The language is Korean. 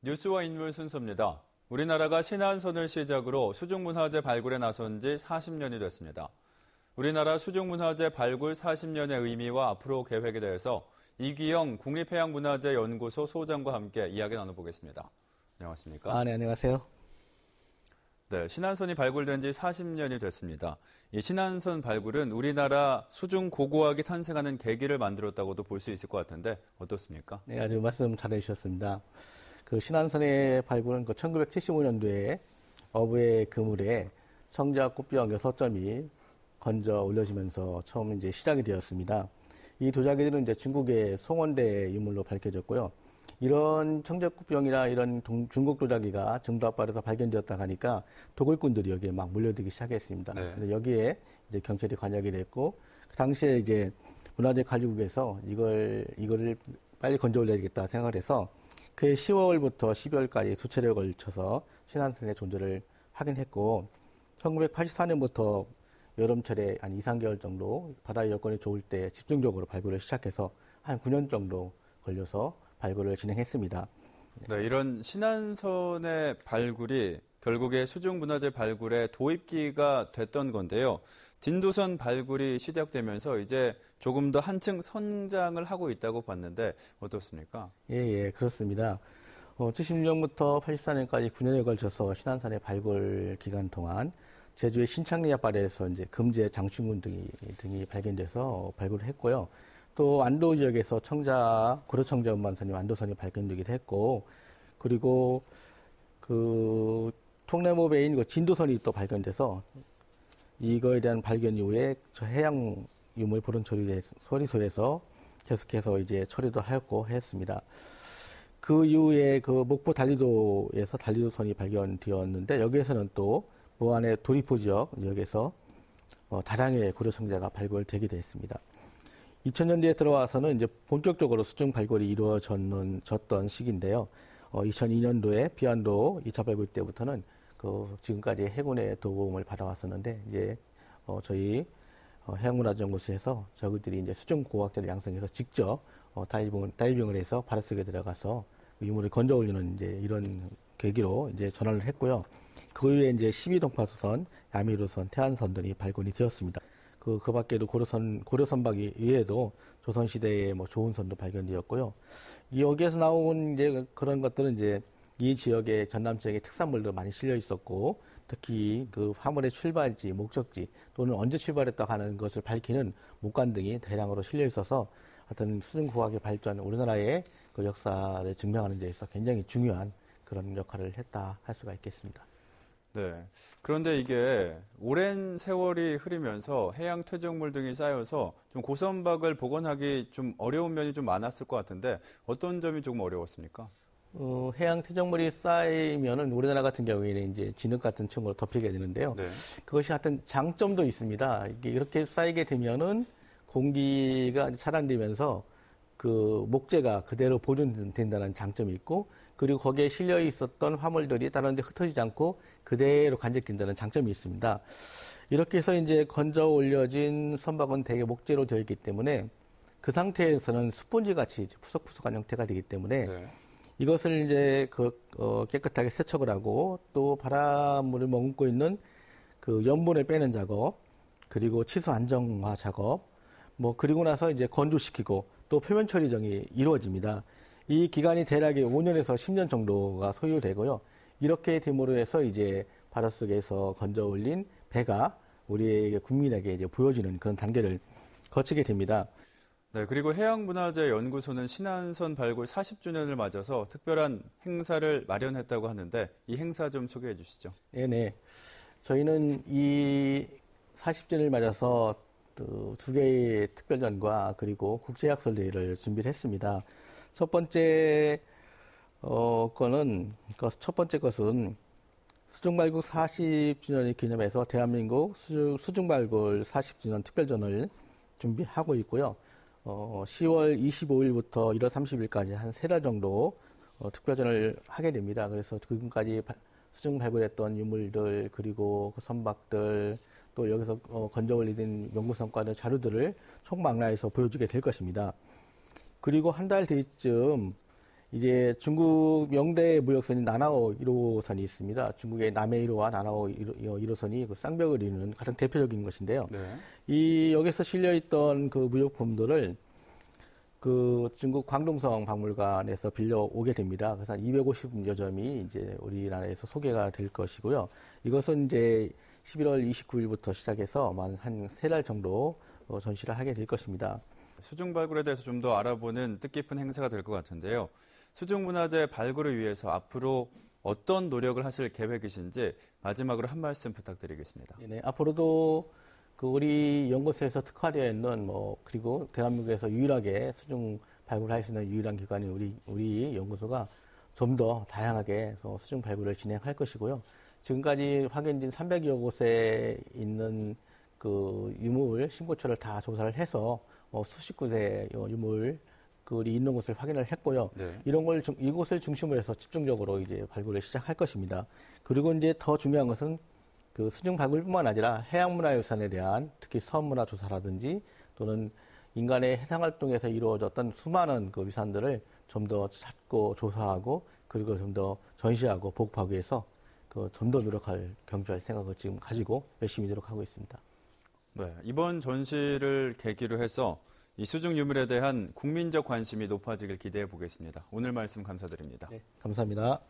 뉴스와 인물 순서입니다. 우리나라가 신안선을 시작으로 수중문화재 발굴에 나선 지 40년이 됐습니다. 우리나라 수중문화재 발굴 40년의 의미와 앞으로 계획에 대해서 이기영 국립해양문화재연구소 소장과 함께 이야기 나눠보겠습니다. 안녕하십니까? 네, 안녕하세요. 네, 신안선이 발굴된 지 40년이 됐습니다. 이 신안선 발굴은 우리나라 수중 고고학이 탄생하는 계기를 만들었다고도 볼 수 있을 것 같은데 어떻습니까? 네, 아주 말씀 잘해주셨습니다. 그 신안선의 발굴은 1975년도에 어부의 그물에 청자 꽃병 6점이 건져 올려지면서 처음 이제 시작이 되었습니다. 이 도자기들은 이제 중국의 송원대 유물로 밝혀졌고요. 이런 청자꽃병이나 이런 중국 도자기가 정도 앞발에서 발견되었다 하니까 도굴꾼들이 여기에 막 몰려들기 시작했습니다. 네. 그래서 여기에 이제 경찰이 관여하게 됐고, 그 당시에 이제 문화재 관리국에서 이거를 빨리 건져 올려야겠다 생각을 해서 그해 10월부터 12월까지 수차례에 걸쳐서 신안선의 존재를 확인했고, 1984년부터 여름철에 한 2, 3개월 정도 바다 여건이 좋을 때 집중적으로 발굴을 시작해서 한 9년 정도 걸려서 발굴을 진행했습니다. 네, 이런 신안선의 발굴이 결국에 수중문화재 발굴의 도입기가 됐던 건데요. 진도선 발굴이 시작되면서 이제 조금 더 한층 성장을 하고 있다고 봤는데 어떻습니까? 예, 그렇습니다. 76년부터 84년까지 9년에 걸쳐서 신안선의 발굴 기간 동안 제주의 신창리 앞바다에서 이제 금제 장충군 등이 발견돼서 발굴을 했고요. 또 안도 지역에서 고려청자 운반선이 안도선이 발견되기도 했고, 그리고 그 통나무배인 그 진도선이 또 발견돼서 이거에 대한 발견 이후에 저 해양 유물 보존 처리소에서 계속해서 이제 처리도 하였고 했습니다. 그 이후에 그 목포 달리도에서 달리도선이 발견되었는데 여기에서는 또 무안의 도리포 지역에서 다량의 고려청자가 발굴되기도 했습니다. 2000년대에 들어와서는 이제 본격적으로 수중 발굴이 이루어졌던 시기인데요. 2002년도에 비안도 2차 발굴 때부터는 지금까지 해군의 도움을 받아왔었는데, 이제, 저희, 해양문화연구소에서 저희들이 이제 수중 고고학자를 양성해서 직접, 다이빙을 해서 바닷속에 들어가서 유물을 건져 올리는 이제 이런 계기로 이제 전환을 했고요. 그 이후에 이제 12동파수선, 야미로선, 태안선 등이 발굴이 되었습니다. 그 밖에도 고려선박 이외에도 조선시대의 좋은 선도 발견되었고요. 여기에서 나온 이제 그런 것들은 이제 이 지역의 전남 지역의 특산물도 많이 실려 있었고, 특히 그 화물의 출발지, 목적지 또는 언제 출발했다고 하는 것을 밝히는 목관 등이 대량으로 실려 있어서 하여튼 수중고고학의 발전, 우리나라의 그 역사를 증명하는 데 있어서 굉장히 중요한 그런 역할을 했다 할 수가 있겠습니다. 네. 그런데 이게 오랜 세월이 흐르면서 해양 퇴적물 등이 쌓여서 좀 고선박을 복원하기 좀 어려운 면이 좀 많았을 것 같은데 어떤 점이 조금 어려웠습니까? 해양 퇴적물이 쌓이면은 우리나라 같은 경우에는 이제 진흙 같은 층으로 덮이게 되는데요. 네. 그것이 하여튼 장점도 있습니다. 이게 이렇게 쌓이게 되면은 공기가 차단되면서 그 목재가 그대로 보존된다는 장점이 있고, 그리고 거기에 실려 있었던 화물들이 다른 데 흩어지지 않고 그대로 간직된다는 장점이 있습니다. 이렇게 해서 이제 건져 올려진 선박은 대개 목재로 되어 있기 때문에 그 상태에서는 스폰지 같이 푸석푸석한 형태가 되기 때문에 네. 이것을 이제 깨끗하게 세척을 하고 또 바닷물을 머금고 있는 그 염분을 빼는 작업, 그리고 치수 안정화 작업, 그리고 나서 이제 건조시키고 또 표면 처리정이 이루어집니다. 이 기간이 대략 5년에서 10년 정도가 소요되고요. 이렇게 됨으로 해서 이제 바닷속에서 건져 올린 배가 우리 국민에게 이제 보여지는 그런 단계를 거치게 됩니다. 네, 그리고 해양문화재연구소는 신안선 발굴 40주년을 맞아서 특별한 행사를 마련했다고 하는데 이 행사 좀 소개해 주시죠. 네. 저희는 이 40주년을 맞아서 두 개의 특별전과 그리고 국제학술 대회를 준비를 했습니다. 첫 번째 것은 수중발굴 40주년을 기념해서 대한민국 수중발굴 40주년 특별전을 준비하고 있고요. 10월 25일부터 1월 30일까지 한 3달 정도 특별전을 하게 됩니다. 그래서 지금까지 수중 발굴했던 유물들, 그리고 그 선박들, 또 여기서 건져 올리는 연구 성과들, 자료들을 총망라해서 보여주게 될 것입니다. 그리고 한 달 뒤쯤 이제 중국 명대 무역선인 나나오 1호선이 있습니다. 중국의 남해 1호와 나나오 1호선이 그 쌍벽을 이루는 가장 대표적인 것인데요. 네. 이 여기서 실려 있던 그 무역품들을 그 중국 광동성 박물관에서 빌려 오게 됩니다. 그래서 250여 점이 이제 우리나라에서 소개가 될 것이고요. 이것은 이제 11월 29일부터 시작해서 한 3달 정도 전시를 하게 될 것입니다. 수중 발굴에 대해서 좀 더 알아보는 뜻깊은 행사가 될 것 같은데요. 수중문화재 발굴을 위해서 앞으로 어떤 노력을 하실 계획이신지 마지막으로 한 말씀 부탁드리겠습니다. 네, 앞으로도 그 우리 연구소에서 특화되어 있는 그리고 대한민국에서 유일하게 수중 발굴할 수 있는 유일한 기관인 우리 연구소가 좀 더 다양하게 수중 발굴을 진행할 것이고요. 지금까지 확인된 300여 곳에 있는 그 유물 신고처를 다 조사를 해서 수십 곳의 유물 우리 있는 곳을 확인을 했고요. 네. 이곳을 중심으로 해서 집중적으로 이제 발굴을 시작할 것입니다. 그리고 이제 더 중요한 것은 그 수중 발굴뿐만 아니라 해양문화유산에 대한 특히 섬문화 조사라든지 또는 인간의 해상 활동에서 이루어졌던 수많은 그 위산들을 좀 더 찾고 조사하고 그리고 좀 더 전시하고 보급하기 위해서 좀 더 경주할 생각을 지금 가지고 열심히 노력하고 있습니다. 네, 이번 전시를 계기로 해서 이 수중 유물에 대한 국민적 관심이 높아지길 기대해 보겠습니다. 오늘 말씀 감사드립니다. 네, 감사합니다.